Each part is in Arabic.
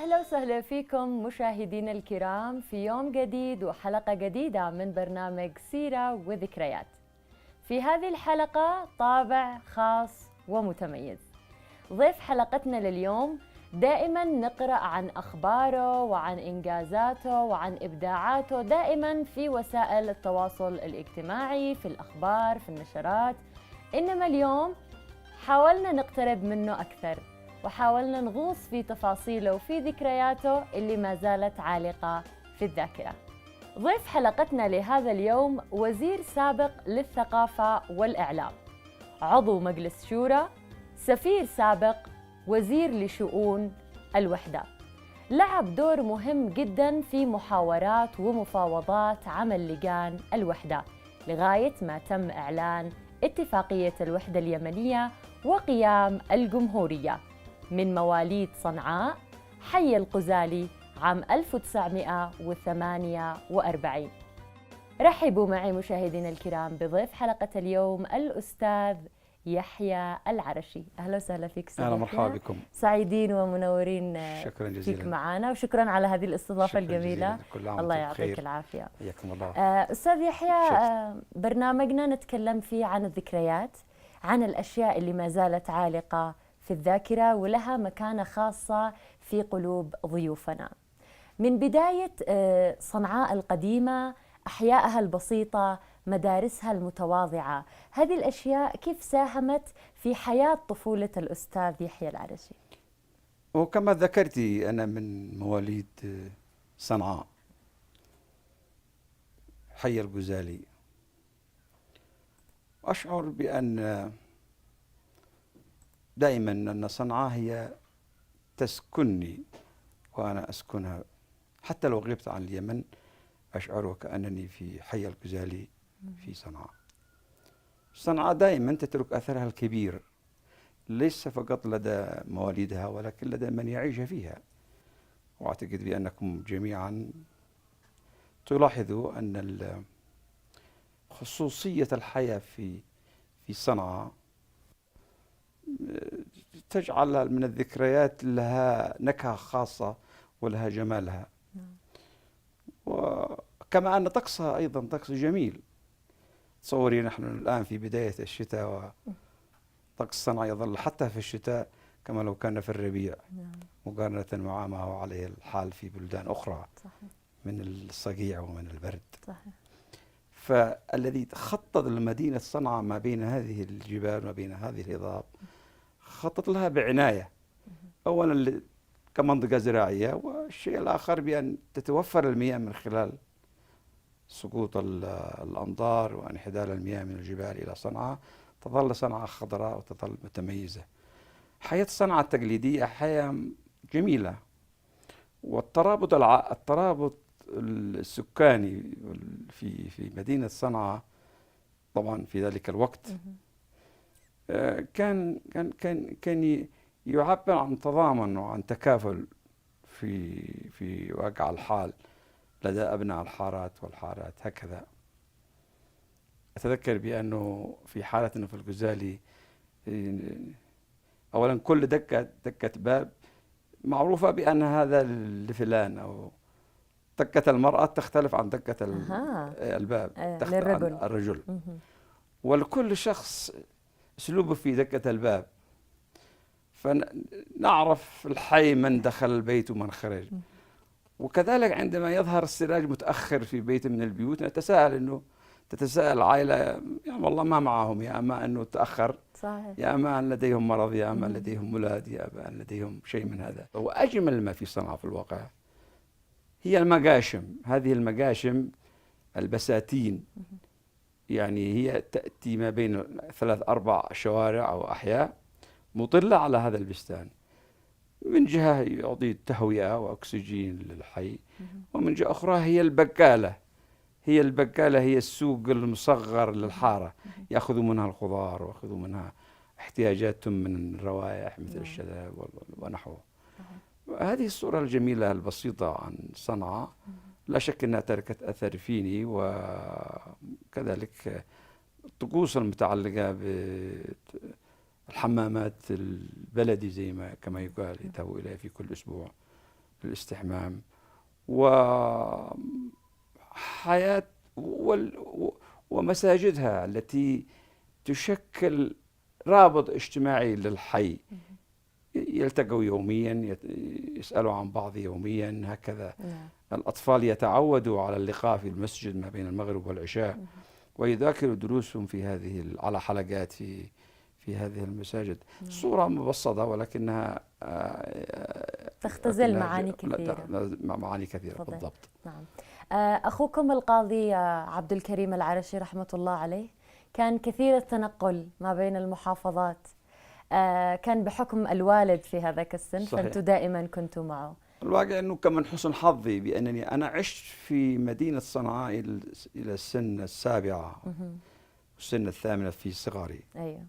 أهلا وسهلا فيكم مشاهدينا الكرام في يوم جديد وحلقة جديدة من برنامج سيرة وذكريات. في هذه الحلقة طابع خاص ومتميز. ضيف حلقتنا لليوم دائما نقرأ عن أخباره وعن إنجازاته وعن إبداعاته دائما في وسائل التواصل الاجتماعي، في الأخبار، في النشرات. إنما اليوم حاولنا نقترب منه أكثر وحاولنا نغوص في تفاصيله وفي ذكرياته اللي ما زالت عالقة في الذاكرة. ضيف حلقتنا لهذا اليوم وزير سابق للثقافة والإعلام، عضو مجلس شورى، سفير سابق، وزير لشؤون الوحدة. لعب دور مهم جدا في محاورات ومفاوضات عمل لجان الوحدة لغاية ما تم إعلان اتفاقية الوحدة اليمنية وقيام الجمهورية. من مواليد صنعاء، حي القزالي، عام 1948. رحبوا معي مشاهدينا الكرام بضيف حلقة اليوم الأستاذ يحيى العرشي. أهلا وسهلا فيك أستاذ أهلا يحيى. مرحبا بكم. سعيدين ومنورين شكرا جزيلا فيك معنا، وشكرا على هذه الاستضافة الجميلة. الله يعطيك العافية. حياكم الله. أستاذ يحيى، برنامجنا نتكلم فيه عن الذكريات، عن الأشياء اللي ما زالت عالقة في الذاكرة ولها مكانة خاصة في قلوب ضيوفنا. من بداية صنعاء القديمة، أحيائها البسيطة، مدارسها المتواضعة، هذه الأشياء كيف ساهمت في حياة طفولة الأستاذ يحيى العرشي؟ وكما ذكرتي أنا من مواليد صنعاء، حي القزالي. أشعر بأن دائما أن صنعاء هي تسكنني وأنا أسكنها، حتى لو غبت عن اليمن أشعر وكأنني في حي القزالي في صنعاء. صنعاء دائما تترك أثرها الكبير، ليس فقط لدى مواليدها ولكن لدى من يعيش فيها. وأعتقد بأنكم جميعا تلاحظوا أن خصوصية الحياة في صنعاء تجعل من الذكريات لها نكهة خاصة ولها جمالها. وكما أن طقسها أيضا طقس جميل. تصوري نحن الآن في بداية الشتاء وطقس صنعاء يظل حتى في الشتاء كما لو كان في الربيع، مقارنة مع ما هو عليه الحال في بلدان أخرى. صحيح. من الصقيع ومن البرد. صحيح. فالذي خطط لمدينة صنعاء ما بين هذه الجبال وما بين هذه الهضاب خطط لها بعناية، أولا كمنطقة زراعية، والشيء الآخر بأن تتوفر المياه من خلال سقوط الأمطار وانحدار المياه من الجبال إلى صنعاء. تظل صنعاء خضراء وتظل متميزة. حياة صنعاء التقليدية حياة جميلة، والترابط السكاني في مدينة صنعاء طبعا في ذلك الوقت كان يعبر عن تضامن وعن تكافل في واقع الحال لدى أبناء الحارات والحارات. هكذا أتذكر بأنه في حالتنا في القزالي أولا كل دكة باب معروفة بأن هذا لفلان، أو دكة المرأة تختلف عن دكة الباب تختلف عن الرجل. ولكل شخص أسلوبه في دكة الباب، فنعرف الحي من دخل البيت ومن خرج. وكذلك عندما يظهر السراج متأخر في بيت من البيوت تتساءل العائلة، يا والله ما معهم، يا أما أنه تأخر، صحيح، يا أما أن لديهم مرض، يا أما لديهم مولاد، يا أما أن لديهم شيء من هذا. وأجمل ما في صنعاء في الواقع هي المقاشم. هذه المقاشم البساتين، يعني هي تأتي ما بين 3-4 شوارع أو أحياء مطلة على هذا البستان. من جهة يعطي تهوية وأكسجين للحي، ومن جهة أخرى هي البقالة. هي السوق المصغر للحارة، يأخذوا منها الخضار ويأخذوا منها احتياجاتهم من الروائح مثل الشذا ونحوه. هذه الصورة الجميلة البسيطة عن صنعاء لا شك أنها تركت أثر فيني، وكذلك الطقوس المتعلقة بالحمامات البلدي زي ما كما يقال يذهبوا إليها في كل أسبوع. للاستحمام وحياة ومساجدها التي تشكل رابط اجتماعي للحي. يلتقوا يوميا، يسألوا عن بعض يوميا هكذا. الأطفال يتعودوا على اللقاء في المسجد ما بين المغرب والعشاء، ويذاكروا دروسهم في على حلقات في هذه المساجد. صورة مبسطة ولكنها تختزل معاني كثيرة. معاني كثيرة بالضبط. نعم. أخوكم القاضي عبد الكريم العرشي رحمة الله عليه كان كثير التنقل ما بين المحافظات، كان بحكم الوالد في هذاك السن. صحيح. فأنتم دائما كنتوا معه. الواقع أنه كمن حسن حظي بأنني أنا عشت في مدينة صنعاء إلى السن السابعة والسن الثامنة في صغري. أيوه.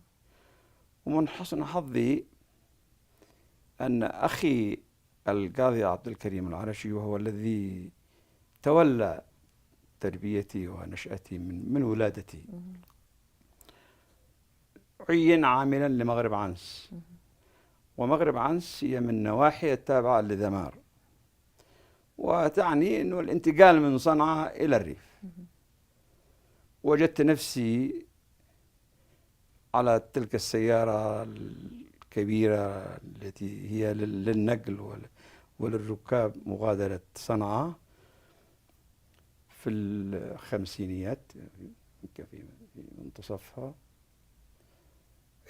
ومن حسن حظي أن أخي القاضي عبد الكريم العرشي وهو الذي تولى تربيتي ونشأتي من ولادتي عين عاملا لمغرب عنس. ومغرب عنس هي من نواحي التابعة لذمار، وتعني أنه الانتقال من صنعاء إلى الريف. وجدت نفسي على تلك السيارة الكبيرة التي هي للنقل وللركاب مغادرة صنعاء في الخمسينيات في منتصفها.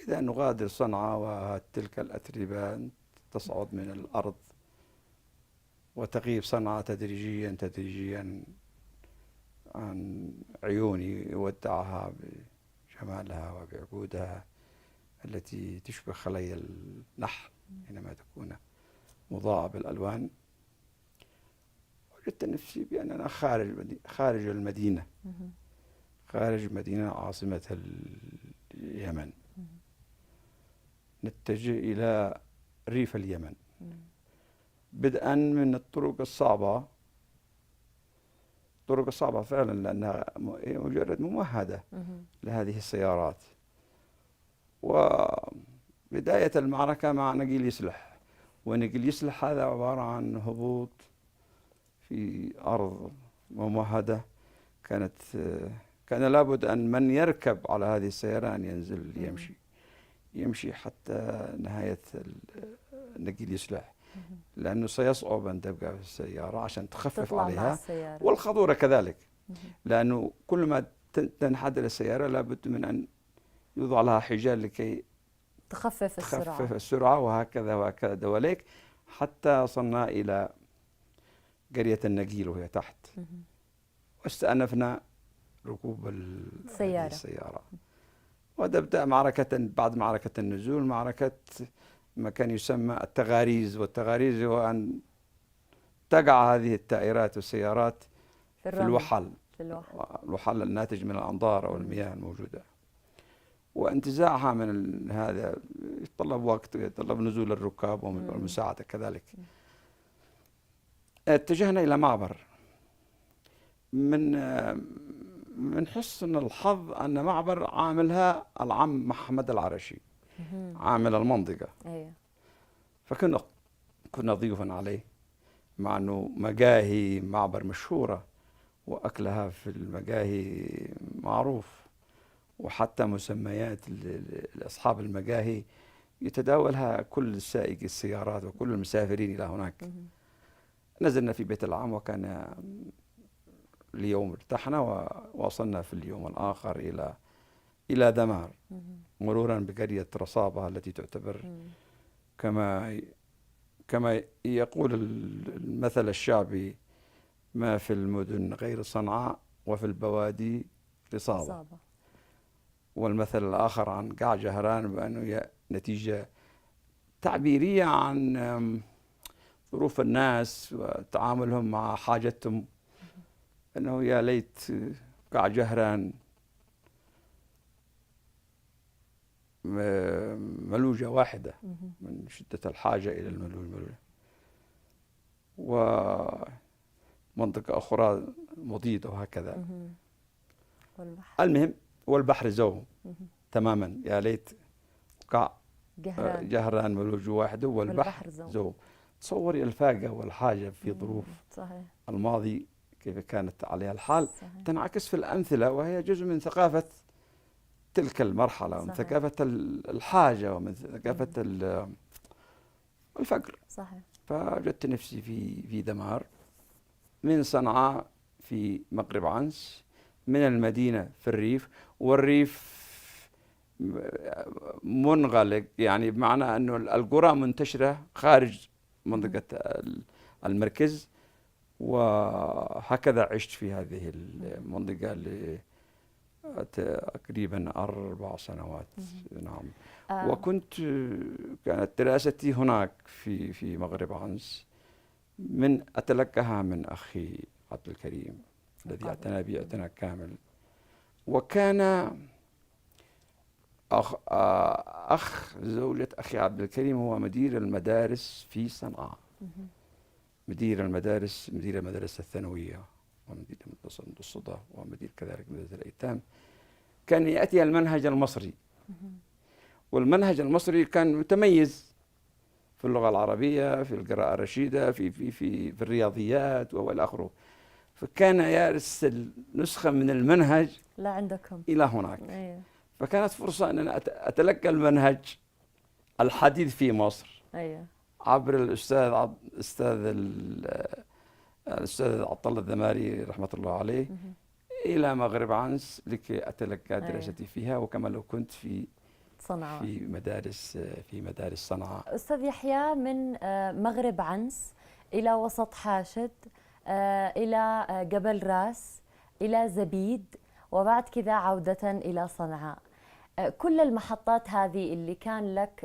إذا نغادر صنعاء وتلك الأتربة تصعد من الأرض وتغيب صنعاء تدريجيا عن عيوني، ودعها بجمالها وبعقودها التي تشبه خلي النحل حينما تكون مضاءة بالألوان. وجدت نفسي بأننا خارج المدينة، خارج مدينة عاصمة اليمن، نتجه إلى ريف اليمن، بدءا من الطرق الصعبة فعلا، لأنها مجرد ممهدة لهذه السيارات. وبداية المعركة مع نقيل يسلح، ونقيل يسلح هذا عبارة عن هبوط في أرض ممهدة. كان لابد أن من يركب على هذه السيارة أن ينزل يمشي حتى نهاية نقيل يسلح، لأنه سيصعب أن تبقى في السيارة عشان تخفف عليها، والخضورة كذلك، لأنه كل ما تنحدر السيارة لابد من أن يوضع لها حجال لكي تخفف السرعة وهكذا دواليك، حتى وصلنا إلى قرية النقيل وهي تحت. واستأنفنا ركوب السيارة. وتبدأ بعد معركة النزول معركة ما كان يسمى التغاريز. والتغاريز هو أن تقع هذه التائرات والسيارات في الوحل الناتج من الأنظار أو المياه الموجودة. وانتزاعها من هذا يتطلب وقت، يتطلب نزول الركاب والمساعدة كذلك. اتجهنا إلى معبر. من حسن الحظ أن معبر عاملها العم محمد العرشي، عامل المنطقة. أيوة. كنا ضيوفا عليه، مع أنه مقاهي معبر مشهورة وأكلها في المقاهي معروف، وحتى مسميات لأصحاب المقاهي يتداولها كل سائقي السيارات وكل المسافرين إلى هناك. نزلنا في بيت العم، وكان اليوم ارتحنا ووصلنا في اليوم الآخر إلى ذمار، مرورا بقرية رصابة التي تعتبر كما يقول المثل الشعبي: ما في المدن غير صنعاء وفي البوادي رصابة. والمثل الآخر عن قاع جهران بأنه هي نتيجة تعبيرية عن ظروف الناس وتعاملهم مع حاجتهم، أنه يا ليت قاع جهران ملوجة واحدة من شدة الحاجة إلى الملوجة، ومنطقة أخرى مضيدة وهكذا. المهم، والبحر زوم تماما، يا ليت قاع جهران ملوجة واحدة والبحر زوم. تصوري الفاقة والحاجة في ظروف صحيح. الماضي كيف كانت عليها الحال، صحيح. تنعكس في الأمثلة، وهي جزء من ثقافة تلك المرحلة، ومن صحيح. ثقافة الحاجة، ومن ثقافة الفقر. صحيح. فوجدت نفسي في دمار، من صنعاء في مغرب عنس، من المدينة في الريف، والريف منغلق، يعني بمعنى أنه القرى منتشرة خارج منطقة المركز. وهكذا عشت في هذه المنطقة تقريبا 4 سنوات. نعم. وكنت كانت دراستي هناك في مغرب عنس، أتلقاها من أخي عبد الكريم الذي اعتنى بي اعتناء كامل. وكان أخ زوجة أخي عبد الكريم هو مدير المدارس في صنعاء، مدير المدارس الثانوية، ومدير مدرسة الصدى، ومدير كذلك مدرسة الأيتام. كان يأتي المنهج المصري، والمنهج المصري كان متميز في اللغة العربية، في القراءة الرشيدة، في الرياضيات وإلى آخره. فكان يرسل نسخة من المنهج لا عندكم إلى هناك. أيه. فكانت فرصة أن أنا أتلقى المنهج الحديث في مصر. أيه. عبر الأستاذ عبد الله الذماري رحمة الله عليه إلى مغرب عنس لكي أتلقى دراستي فيها، وكما لو كنت في صنعاء، في مدارس صنعاء. أستاذ يحيى، من مغرب عنس إلى وسط حاشد، إلى جبل راس، إلى زبيد، وبعد كذا عودة إلى صنعاء. كل المحطات هذه اللي كان لك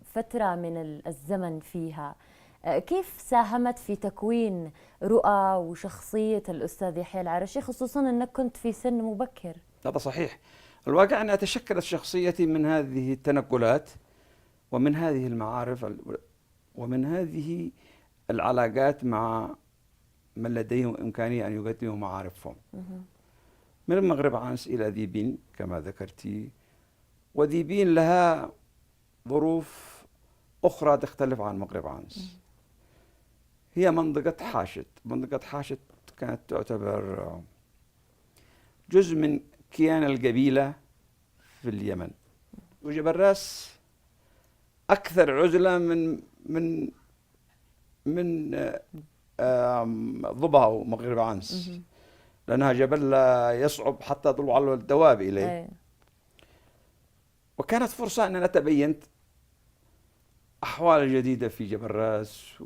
فترة من الزمن فيها، كيف ساهمت في تكوين رؤى وشخصية الأستاذ يحيى العرشي، خصوصا أنك كنت في سن مبكر؟ هذا صحيح. الواقع أن تشكلت شخصيتي من هذه التنقلات، ومن هذه المعارف، ومن هذه العلاقات مع من لديهم إمكانية أن يقدموا معارفهم. من المغرب عنس إلى ذيبين كما ذكرتي، وذيبين لها ظروف أخرى تختلف عن مغرب عنس. هي منطقة حاشد. منطقة حاشد كانت تعتبر جزء من كيان القبيلة في اليمن، وجبل راس أكثر عزلة من ضبع ومغرب عنس، لأنها جبل لا يصعب حتى طلوع الدواب إليه. وكانت فرصة أن أنا تبينت أحوال جديدة في جبل راس،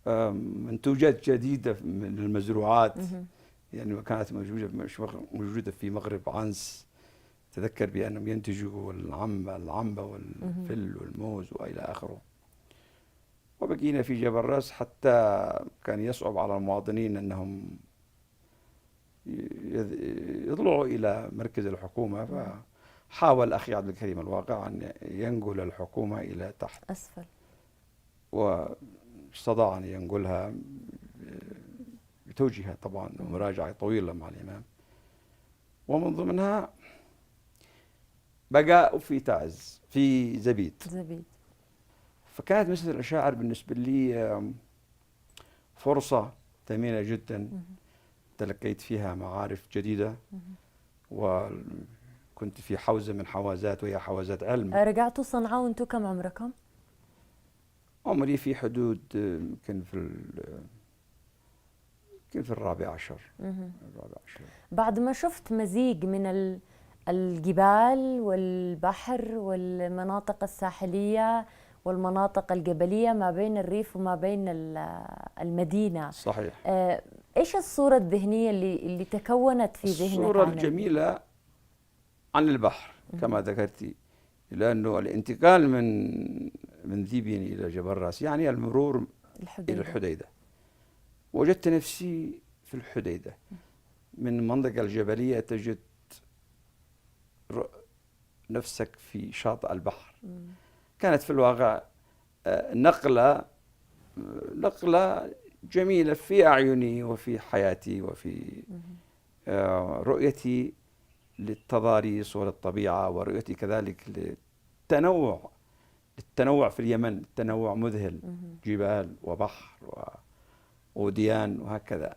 ومنتوجات جديدة من المزروعات، يعني كانت موجودة في مغرب عنس. تذكر بأنهم ينتجوا العنبة والفل والموز وإلى آخره. وبقينا في جبل راس حتى كان يصعب على المواطنين أنهم يطلعوا إلى مركز الحكومة، فحاول أخي عبد الكريم الواقع أن ينقل الحكومة إلى تحت أسفل، واستطاع أن ينقلها بتوجيهات طبعا ومراجعة طويلة مع الإمام. ومن ضمنها بقاء في تعز في زبيد. فكانت مثل الأشاعر بالنسبة لي فرصة ثمينة جدا، تلقيت فيها معارف جديدة، وكنت في حوزة من حوازات، وهي حوازات علم. رجعتوا صنعاء وانتم كم عمركم؟ عمري في حدود يمكن في 14. بعد ما شفت مزيج من الجبال والبحر والمناطق الساحلية والمناطق الجبلية ما بين الريف وما بين المدينة، صحيح. إيش الصورة الذهنية اللي تكونت في ذهنك؟ الصورة الجميلة عن البحر كما ذكرتي، لأنه الانتقال من ذيبين إلى جبل راس يعني المرور إلى الحديدة. وجدت نفسي في الحديدة، من المنطقة الجبلية تجد نفسك في شاطئ البحر. كانت في الواقع نقلة جميلة في أعيني وفي حياتي وفي رؤيتي للتضاريس وللطبيعة، ورؤيتي كذلك للتنوع التنوع في اليمن تنوع مذهل، جبال وبحر وديان وهكذا.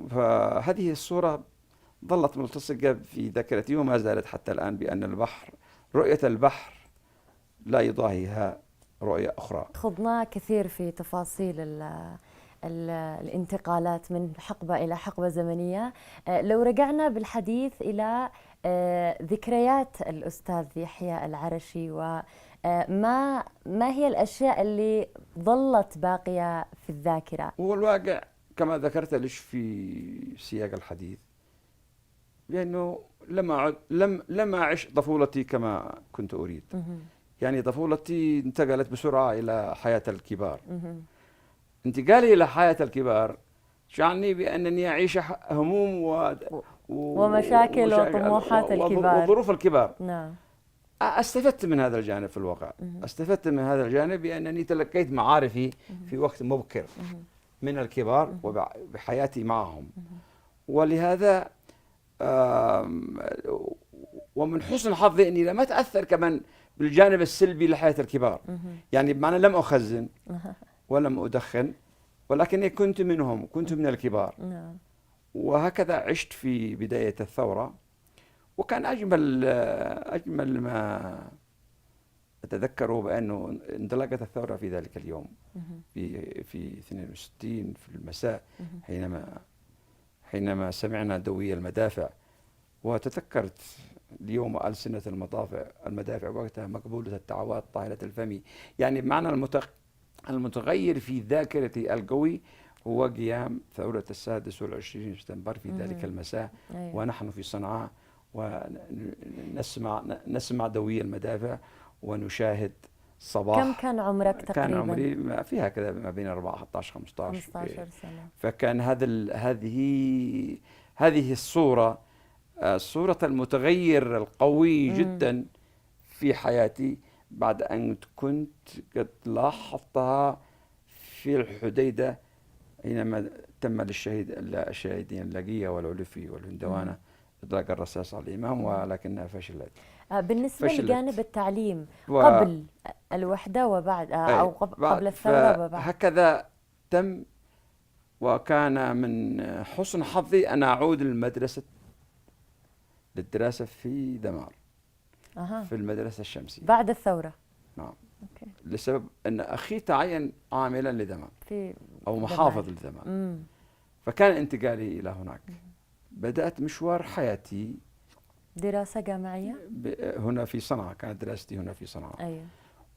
فهذه الصورة ظلت ملتصقة في ذاكرتي وما زالت حتى الآن، بأن البحر، رؤية البحر لا يضاهيها رؤية أخرى. خضنا كثير في تفاصيل الانتقالات من حقبة إلى حقبة زمنية. لو رجعنا بالحديث إلى ذكريات الأستاذ يحيى العرشي، وما هي الأشياء اللي ظلت باقية في الذاكرة؟ هو الواقع كما ذكرت لش في سياق الحديث، لأنه لم أعش طفولتي كما كنت أريد. يعني طفولتي انتقلت بسرعة إلى حياة الكبار. انتقالي إلى حياة الكبار يعني بأنني أعيش هموم ومشاكل وطموحات الكبار وظروف الكبار. نعم. استفدت من هذا الجانب في الواقع. استفدت من هذا الجانب بأنني تلقيت معارفي في وقت مبكر من الكبار وبحياتي معهم. ولهذا ومن حسن حظي أني لم أتأثر كمان بالجانب السلبي لحياة الكبار. يعني بمعنى لم أخزن ولم أدخن، ولكني كنت منهم، كنت من الكبار. وهكذا عشت في بداية الثورة. وكان أجمل ما أتذكره بأنه انطلقت الثورة في ذلك اليوم في 62 في المساء، حينما سمعنا دوي المدافع. وتذكرت اليوم ألسنة المدافع وقتها مقبولة الدعوات طاهرة الفم. يعني بمعنى المتغير في ذاكرتي القوي هو قيام ثورة 26 سبتمبر في ذلك المساء. أيوة. ونحن في صنعاء ونسمع دوي المدافع ونشاهد صباح. كم كان عمرك تقريبا؟ كان عمري في هكذا ما بين 14 15 سنة. فكان هذه الصورة، صورة المتغير القوي جدا في حياتي، بعد أن كنت قد لاحظتها في الحديدة حينما تم للشهيدين اللقية والعلفي والهندوانة إطلاق الرصاص على الإمام، ولكنها فشلت. بالنسبة لجانب التعليم قبل الوحدة وبعد أو قبل الثورة وبعد، هكذا تم. وكان من حسن حظي أن أعود للدراسة في دمار في المدرسة الشمسية بعد الثورة. نعم. أوكي. لسبب أن أخي تعين عاملا لدمار أو محافظ لدمار. فكان انتقالي إلى هناك. بدأت مشوار حياتي دراسة جامعية هنا في صنعاء، كانت دراستي هنا في صنعاء. أيوة.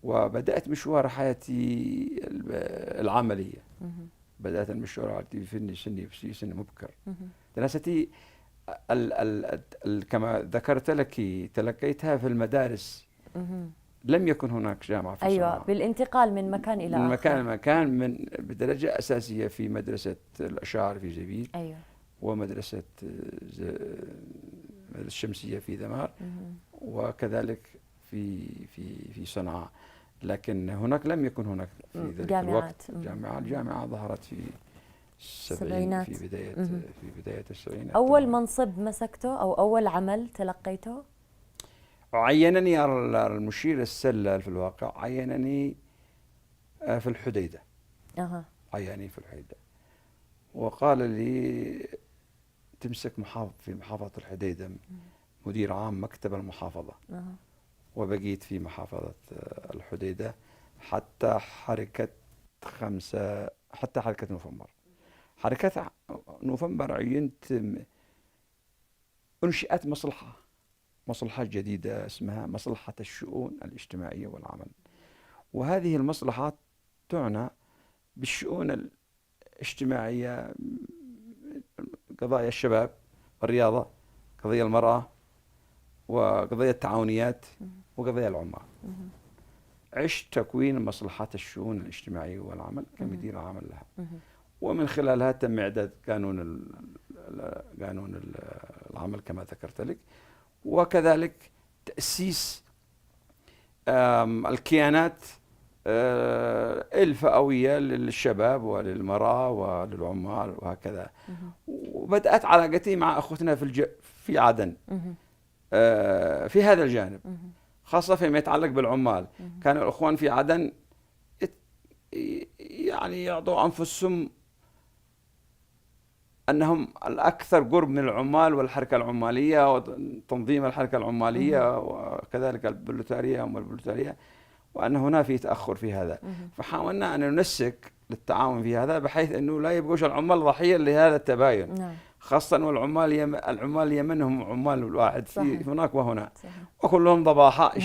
وبدأت مشوار حياتي العملية. بدأت المشوار في سن مبكر. دراستي كما ذكرت لك تلقيتها في المدارس. لم يكن هناك جامعة في أيوة. صنعاء. بالانتقال من مكان إلى آخر. من مكان لمكان، بدرجة أساسية في مدرسة الأشاعر في جبيل. أيوة. ومدرسة الشمسية في دمار. وكذلك في صنعاء. لكن هناك لم يكن هناك في ذلك الوقت الجامعة ظهرت في السبعينات، في بداية السبعينات. أول منصب مسكته أو أول عمل تلقيته؟ عينني المشير السلال في الواقع، عينني في الحديدة. عينني في الحديدة وقال لي تمسك في محافظة الحديدة مدير عام مكتب المحافظة. وبقيت في محافظة الحديدة حتى حركة نوفمبر. حركة نوفمبر أنشئت مصلحة جديدة اسمها مصلحة الشؤون الاجتماعية والعمل. وهذه المصلحات تعنى بالشؤون الاجتماعية، قضايا الشباب، الرياضة، قضايا المرأة، وقضايا التعاونيات، وقضايا العمال. عشت تكوين مصلحات الشؤون الاجتماعية والعمل كمدير عام لها. ومن خلالها تم إعداد قانون العمل كما ذكرت لك، وكذلك تأسيس الكيانات الفئوية للشباب وللمرأة وللعمال وهكذا. وبدأت علاقتي مع أخوتنا في عدن في هذا الجانب، خاصة فيما يتعلق بالعمال. كانوا الإخوان في عدن يعني يعطوا أنفسهم أنهم الأكثر قرب من العمال والحركة العمالية وتنظيم الحركة العمالية وكذلك البروليتارية والبروليتارية، وأن هنا في تأخر في هذا. فحاولنا أن ننسق للتعاون في هذا بحيث أنه لا يبقوش العمال ضحية لهذا التباين. نعم. خاصة والعمال اليمن هم عمال الواحد في هناك وهنا. صحيح. وكلهم ضباحة،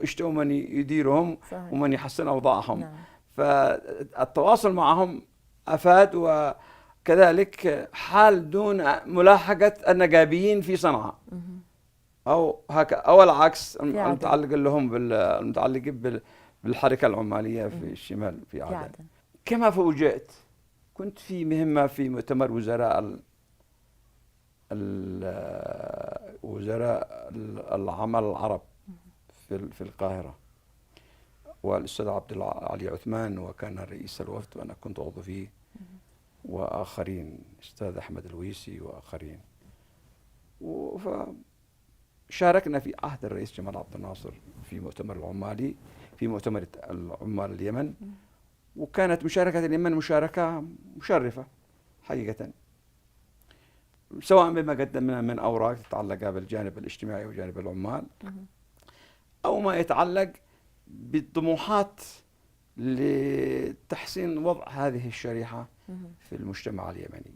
اشتوا من يديرهم. صحيح. ومن يحسن أوضاعهم. نعم. فالتواصل معهم أفاد، وكذلك حال دون ملاحقة النقابيين في صنعاء أو العكس المتعلقين بالحركة العمالية في الشمال في عدن. كما فوجئت كنت في مهمة في مؤتمر وزراء العمل العرب في القاهرة، والأستاذ عبد العلي عثمان وكان رئيس الوفد وأنا كنت عضو فيه، وآخرين الأستاذ أحمد الويسي وآخرين. فشاركنا في عهد الرئيس جمال عبد الناصر في مؤتمر مؤتمر العمال اليمن، وكانت مشاركة اليمن مشاركة مشرفة حقيقة، سواء بما قدمنا من أوراق تتعلق بالجانب الاجتماعي وجانب العمال، أو ما يتعلق بالطموحات لتحسين وضع هذه الشريحة في المجتمع اليمني.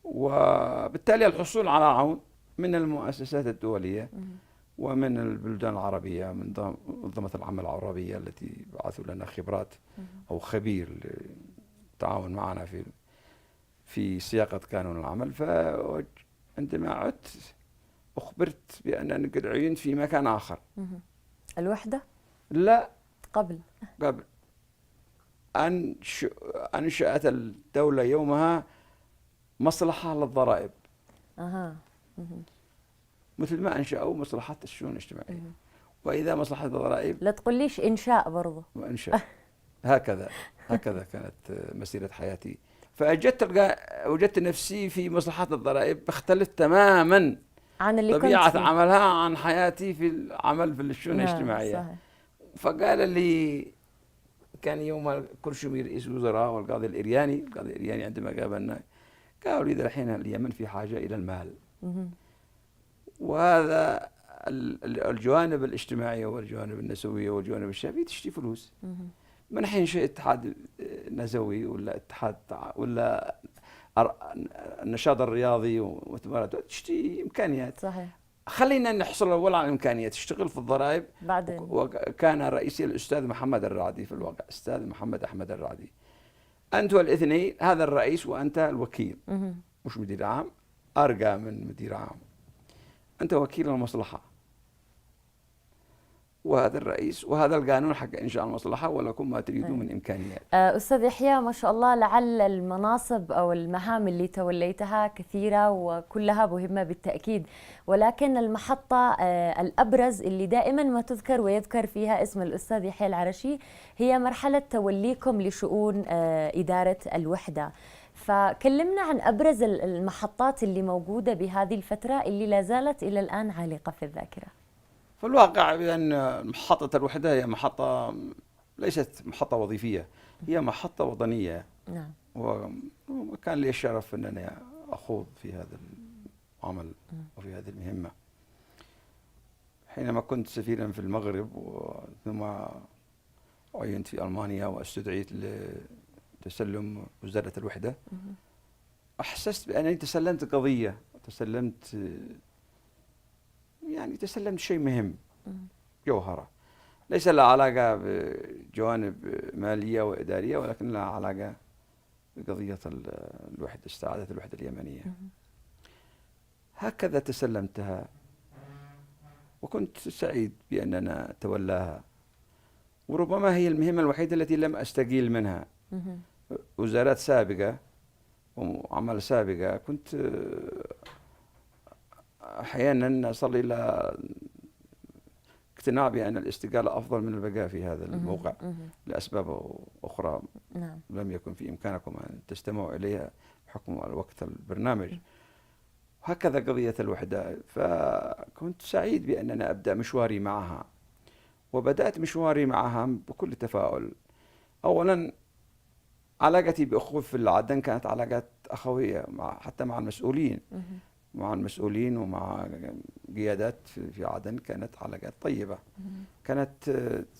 وبالتالي الحصول على عون من المؤسسات الدولية ومن البلدان العربية، من منظمة العمل العربية التي بعثوا لنا خبرات أو خبير للتعاون معنا في صياغة قانون العمل. فعندما عدت أخبرت بأنني قد عينت في مكان آخر. الوحدة؟ لا، قبل أنشأت الدولة يومها مصلحة للضرائب، مثل ما أنشأوا مصلحة الشؤون الاجتماعية. وإذا مصلحة الضرائب لا تقوليش إنشاء برضه. وإنشاء. هكذا كانت مسيرة حياتي. وجدت نفسي في مصلحة الضرائب بختلف تماما عن اللي طبيعة كنت فيه. عملها عن حياتي في العمل في الشؤون الاجتماعية. صحيح. فقال لي، كان يوم كرشمي رئيس وزراء والقاضي الإرياني عندما قابلنا قالوا لي الحين اليمن في حاجة إلى المال. وهذا الجوانب الاجتماعية والجوانب النسوية والجوانب الشعبية تشتي فلوس. من حين شيء اتحاد نسوي ولا اتحاد ولا النشاط الرياضي ومؤتمرات تشتي إمكانيات. صحيح. خلينا نحصل أول على الإمكانيات، تشتغل في الضرائب بعدين. وكان رئيسي الأستاذ محمد الرعدي في الواقع، أستاذ محمد أحمد الرعدي. أنتوا الاثنين، هذا الرئيس وأنت الوكيل، مش مدير عام، أرقى من مدير عام. أنت وكيل المصلحة، وهذا الرئيس وهذا القانون حق إنشاء المصلحة، ولكم ما تريدون من إمكانيات. أستاذ يحيى، ما شاء الله، لعل المناصب أو المهام اللي توليتها كثيرة وكلها مهمة بالتأكيد، ولكن المحطة الأبرز اللي دائما ما تذكر ويذكر فيها اسم الأستاذ يحيى العرشي هي مرحلة توليكم لشؤون إدارة الوحدة. فكلمنا عن أبرز المحطات اللي موجودة بهذه الفترة اللي لا زالت إلى الآن عالقة في الذاكرة. في الواقع بأن محطة الوحدة هي محطة ليست محطة وظيفية، هي محطة وطنية. نعم. وكان لي الشرف أنني أخوض في هذا العمل وفي هذه المهمة حينما كنت سفيرا في المغرب، ثم عينت في ألمانيا واستدعيت لتسلم وزارة الوحدة. أحسست بأنني تسلمت قضية، تسلمت شيء مهم، جوهرة ليس لها علاقة بجوانب مالية وإدارية، ولكن لها علاقة بقضية الوحدة، استعادة الوحدة اليمنية. هكذا تسلمتها، وكنت سعيد بأننا تولاها، وربما هي المهمة الوحيدة التي لم أستقيل منها. وزارات سابقة وعمل سابقة كنت أحيانا أصل إلى اقتناع بأن الاستقالة أفضل من البقاء في هذا الموقع لأسباب أخرى. نعم. لم يكن في إمكانكم أن تستمعوا إليها بحكم الوقت البرنامج. هكذا قضية الوحدة، فكنت سعيد بأننا أبدأ مشواري معها، وبدأت مشواري معها بكل تفاؤل. أولا علاقتي بأخوة في عدن كانت علاقات أخوية حتى مع المسؤولين، مع المسؤولين ومع قيادات في عدن كانت علاقات طيبة، كانت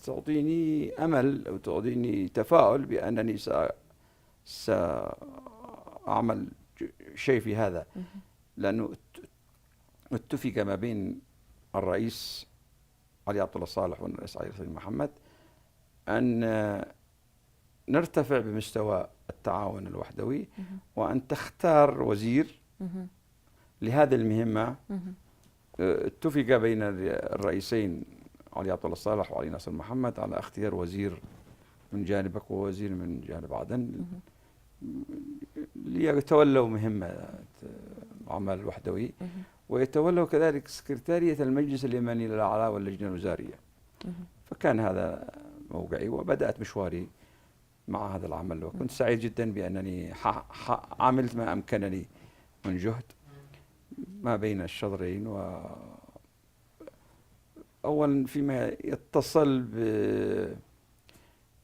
تعطيني أمل وتعطيني تفاؤل بأنني سأعمل شيء في هذا، لأنه اتفق ما بين الرئيس علي عبد الله صالح والرئيس علي صالح محمد أن نرتفع بمستوى التعاون الوحدوي، وأن تختار وزير لهذه المهمة. اتفق بين الرئيسين علي عبد الله صالح وعلي ناصر محمد على اختيار وزير من جانبك ووزير من جانب عدن ليتولوا مهمة العمل الوحدوي، ويتولوا كذلك سكرتارية المجلس اليمني للأعلى واللجنة الوزارية. فكان هذا موقعي وبدأت مشواري مع هذا العمل، وكنت سعيد جدا بأنني عملت ما أمكنني من جهد ما بين الشطرين. أولا فيما يتصل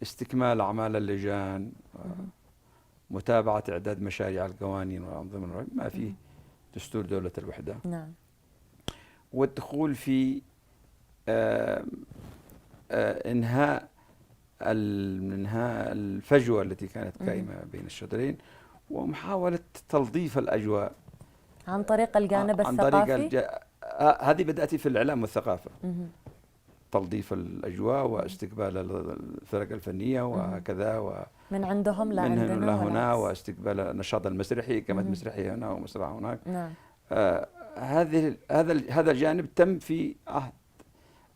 باستكمال أعمال اللجان، متابعة إعداد مشاريع القوانين والأنظمة ما في دستور دولة الوحدة، نعم، والدخول في إنهاء الفجوة التي كانت قائمة بين الشطرين، ومحاولة تلطيف الأجواء عن طريق الجانب عن الثقافي. طريق هذه بدأت في الإعلام والثقافة، تلطيف الأجواء واستقبال الفرق الفنية وهكذا، من عندهم لعندنا هنا، واستقبال النشاط المسرحي، كما مسرحية هنا ومسرح هناك. نعم. هذا الجانب تم في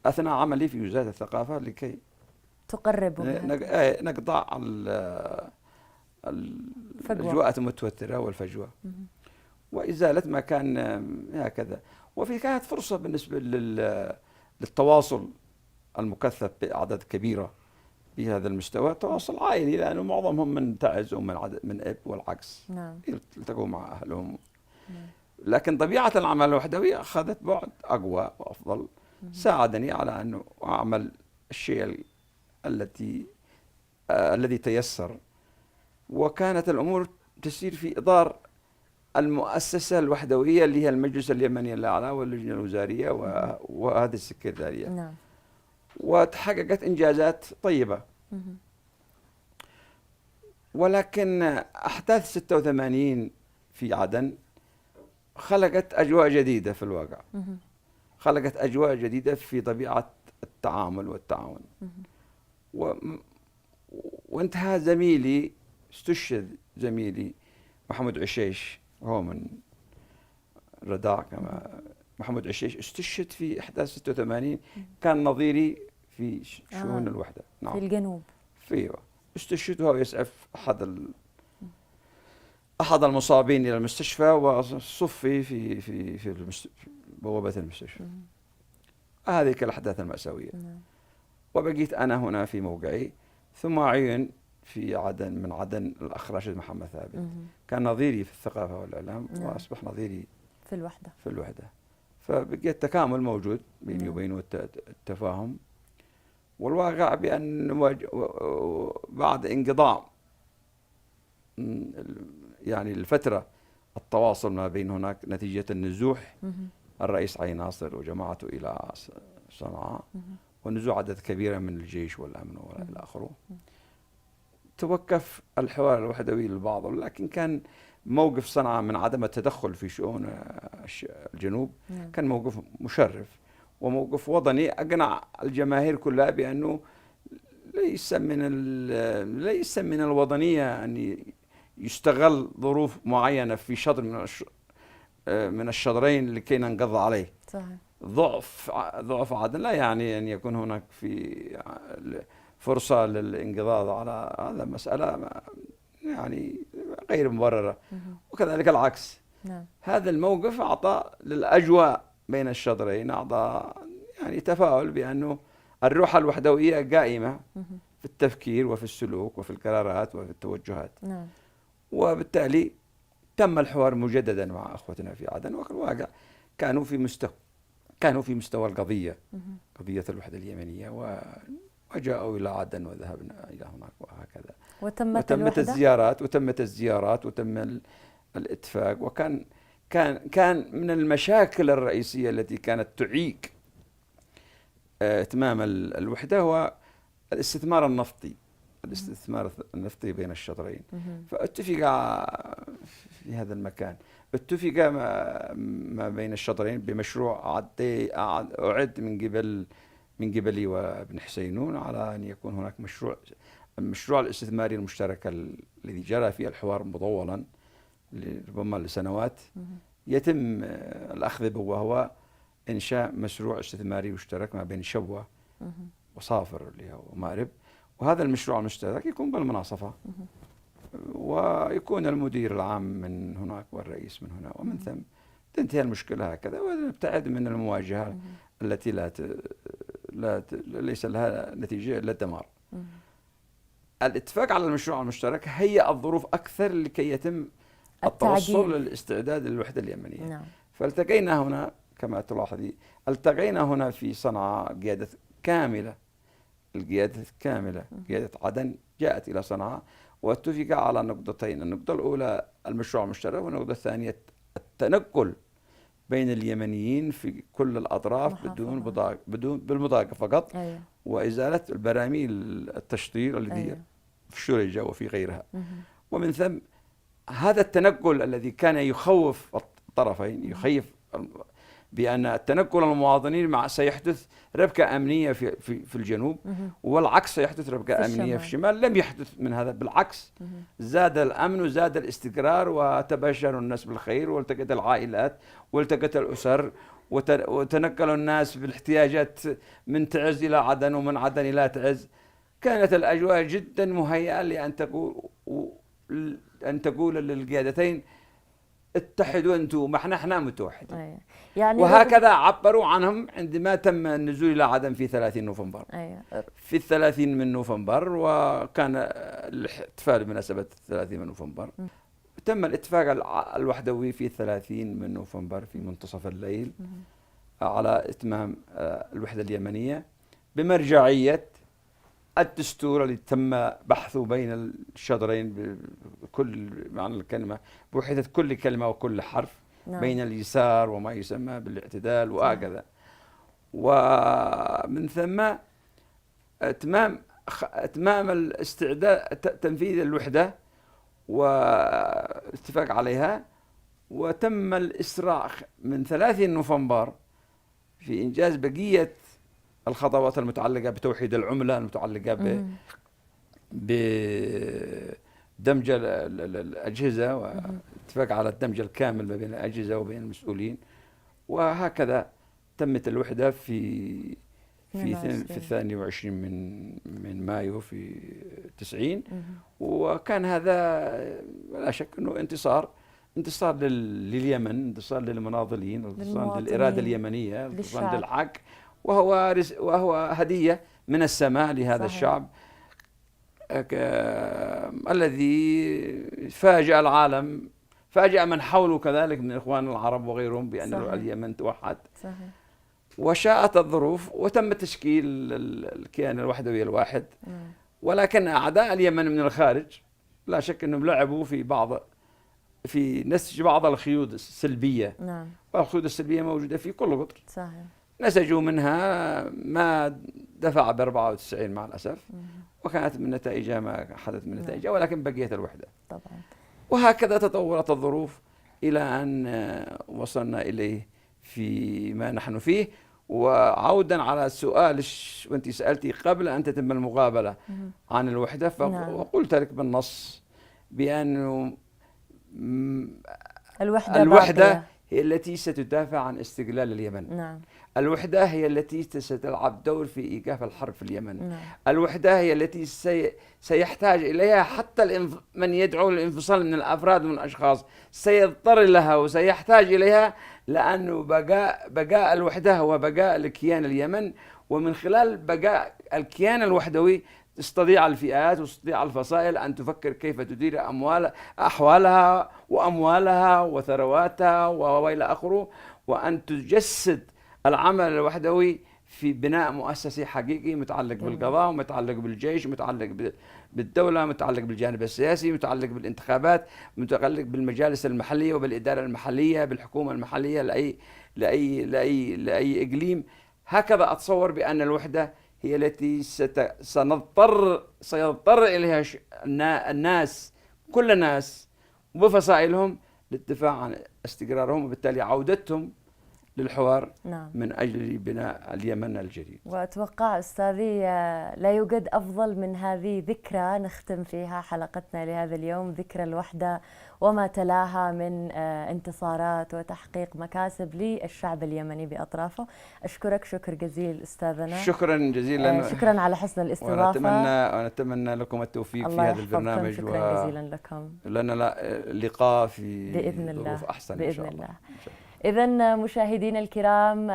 أثناء عملي في وزارة الثقافة لكي تقرب نقطع الأجواء المتوترة والفجوة، وإزالة ما كان هكذا. وفي كانت فرصة بالنسبة للتواصل المكثف بأعداد كبيرة بهذا المستوى، تواصل عائلي، لأنه معظمهم من تعز ومن أب والعكس. نعم. يلتقوا مع أهلهم. لكن طبيعة العمل الوحدوي أخذت بعد أقوى وأفضل، ساعدني على أن أعمل الشيء الذي تيسر، وكانت الأمور تسير في إطار المؤسسة الوحدوية اللي هي المجلس اليمني الأعلى واللجنة الوزارية وهذه السكرتارية. نعم. وتحققت إنجازات طيبة. ولكن أحداث 86 في عدن خلقت أجواء جديدة في الواقع، خلقت أجواء جديدة في طبيعة التعامل والتعاون. وانتهى زميلي، استشهد زميلي محمود عشيش، وهو من رداع كما محمود عشيش، استشهد في أحداث 86، كان نظيري في شؤون الوحدة. نعم. في الجنوب. استشهد وهو يسعف أحد المصابين إلى المستشفى، وصفي في بوابة المستشفى. هذه الأحداث المأساوية. وبقيت أنا هنا في موقعي، ثم عين في عدن من عدن الأخ راشد محمد ثابت، كان نظيري في الثقافة والإعلام، وأصبح نظيري في الوحدة. فبقي التكامل موجود بيني وبينه، التفاهم. والواقع بأن بعد انقضاء يعني الفترة التواصل ما بين هناك نتيجة النزوح الرئيس علي ناصر وجماعته إلى صنعاء، ونزوح عدد كبير من الجيش والأمن والى آخره، توقف الحوار الوحدوي للبعض. لكن كان موقف صنعاء من عدم التدخل في شؤون الجنوب كان موقف مشرف وموقف وطني أقنع الجماهير كلها بأنه ليس من الوطنية أن يستغل ظروف معينة في شطر من الشطرين لكي ننقض عليه. صحيح. ضعف عدن لا يعني أن يكون هناك في فرصة للانقضاض على هذا، مسألة يعني غير مبررة، وكذلك العكس. نعم. هذا الموقف أعطى للأجواء بين الشطرين، أعطى يعني تفاؤل بأنه الروح الوحدوية قائمة في التفكير وفي السلوك وفي القرارات وفي التوجهات. نعم. وبالتالي تم الحوار مجددا مع أخوتنا في عدن، وفي الواقع كانوا في كانوا في مستوى القضية، قضية الوحدة اليمنية، وجاءوا إلى عدن وذهبنا إلى هناك وهكذا. وتمت الزيارات وتم الاتفاق. وكان كان من المشاكل الرئيسية التي كانت تعيق إتمام الوحدة هو الاستثمار النفطي بين الشطرين. فاتفق في هذا المكان، اتفق ما بين الشطرين بمشروع أعد من قبلي وابن حسينون على أن يكون هناك المشروع الاستثماري المشترك الذي جرى فيه الحوار مطولا ربما لسنوات، يتم الأخذ به، وهو إنشاء مشروع استثماري مشترك ما بين شبوة وصافر اللي هو مأرب. وهذا المشروع المشترك يكون بالمناصفة، ويكون المدير العام من هناك والرئيس من هنا، ومن ثم تنتهي المشكلة هكذا، ونبتعد من المواجهة التي ليس لها نتيجة إلا الدمار. الاتفاق على المشروع المشترك هيأ الظروف أكثر لكي يتم التوصل للاستعداد للوحدة اليمنية. نعم. فالتقينا هنا كما تلاحظي، التقينا هنا في صنعاء قيادة عدن جاءت إلى صنعاء، واتفق على نقطتين: النقطة الأولى المشروع المشترك، والنقطة الثانية التنقل بين اليمنيين في كل الأطراف بالمضايقة فقط. أيوة. وإزالة البراميل التشطير الذي في الشرجة وفي غيرها. ومن ثم هذا التنقل الذي كان يخوف الطرفين، يخيف بأن التنقل المواطنين سيحدث ربكة أمنية في الجنوب، والعكس سيحدث ربكة أمنية في الشمال. لم يحدث من هذا، بالعكس زاد الأمن وزاد الاستقرار، وتبشر الناس بالخير، والتقت العائلات والتقت الأسر، وتنقل الناس بالاحتياجات من تعز إلى عدن ومن عدن إلى تعز. كانت الأجواء جدا مهيئة لأن تقول للقيادتين: اتحدوا أنتم، ما احنا متوحدين. يعني وهكذا عبروا عنهم عندما تم النزول إلى عدن في 30 نوفمبر. في 30 من نوفمبر، وكان الاحتفال بمناسبة 30 من نوفمبر. تم الاتفاق الوحدوي في 30 من نوفمبر في منتصف الليل على إتمام الوحدة اليمنية بمرجعية الدستور الذي تم بحثه بين الشطرين بكل معنى الكلمة، بوحدة كل كلمة وكل حرف. نعم. بين اليسار وما يسمى بالاعتدال وهكذا. ومن ثم اتمام الاستعداد تنفيذ الوحدة والاتفاق عليها. وتم الإسراع من 30 نوفمبر في إنجاز بقية الخطوات المتعلقة بتوحيد العملة، المتعلقة بدمج الأجهزة، واتفاق على الدمج الكامل ما بين الأجهزة وبين المسؤولين. وهكذا تمت الوحدة في 22 من مايو في 90. وكان هذا لا شك أنه انتصار لليمن، انتصار للمناضلين، انتصار للإرادة اليمنية، انتصار للحق، وهو هدية من السماء لهذا الشعب الذي فاجأ العالم، فاجأ من حوله كذلك من إخوان العرب وغيرهم بأن اليمن توحد. صحيح. وشاءت الظروف وتم تشكيل الكيان الوحدوي الواحد. ولكن أعداء اليمن من الخارج لا شك أنهم لعبوا في نسج بعض الخيوط السلبية. نعم. والخيوط السلبية موجودة في كل قطر. صحيح. نسجوا منها ما دفع ب94 مع الأسف. وكانت من نتائجها ما حدث من نتائجها، ولكن بقيت الوحدة. طبعا. وهكذا تطورت الظروف إلى أن وصلنا إليه في ما نحن فيه. وعودا على السؤال وانت سألتي قبل أن تتم المقابلة عن الوحدة، وقلت لك بالنص بأن الوحدة هي التي ستدافع عن استقلال اليمن. نعم. الوحدة هي التي ستلعب دور في إيقاف الحرب في اليمن. نعم. الوحدة هي التي سيحتاج إليها حتى من يدعو للانفصال من الأفراد ومن الأشخاص سيضطر لها وسيحتاج إليها، لأنه بقاء الوحدة هو بقاء الكيان اليمن. ومن خلال بقاء الكيان الوحدوي تستطيع الفئات وتستطيع الفصائل أن تفكر كيف تدير أحوالها وأموالها وثرواتها وإلى آخره، وأن تجسد العمل الوحدوي في بناء مؤسسي حقيقي متعلق جميل. بالقضاء، ومتعلق بالجيش، متعلق بالدولة، متعلق بالجانب السياسي، متعلق بالانتخابات، متعلق بالمجالس المحلية وبالإدارة المحلية، بالحكومة المحلية لأي إقليم. هكذا أتصور بأن الوحدة هي التي سيضطر إليها الناس، كل الناس وبفصائلهم، للدفاع عن استقرارهم وبالتالي عودتهم للحوار. نعم. من أجل بناء اليمن الجديد. وأتوقع أستاذي لا يوجد أفضل من هذه ذكرى نختم فيها حلقتنا لهذا اليوم، ذكرى الوحدة وما تلاها من انتصارات وتحقيق مكاسب للشعب اليمني بأطرافه. أشكرك شكر جزيل أستاذنا. شكرا جزيلا. شكرا على حسن الاستضافة. ونتمنى لكم التوفيق في الله هذا البرنامج. شكرا جزيلا لكم. لنا لقاء في بإذن الله. ظروف أحسن بإذن إن شاء الله. إذن مشاهدينا الكرام،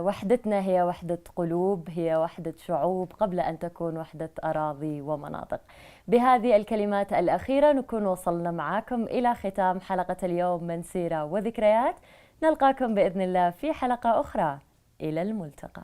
وحدتنا هي وحدة قلوب، هي وحدة شعوب قبل أن تكون وحدة أراضي ومناطق. بهذه الكلمات الأخيرة نكون وصلنا معاكم إلى ختام حلقة اليوم من سيرة وذكريات. نلقاكم بإذن الله في حلقة أخرى. إلى الملتقى.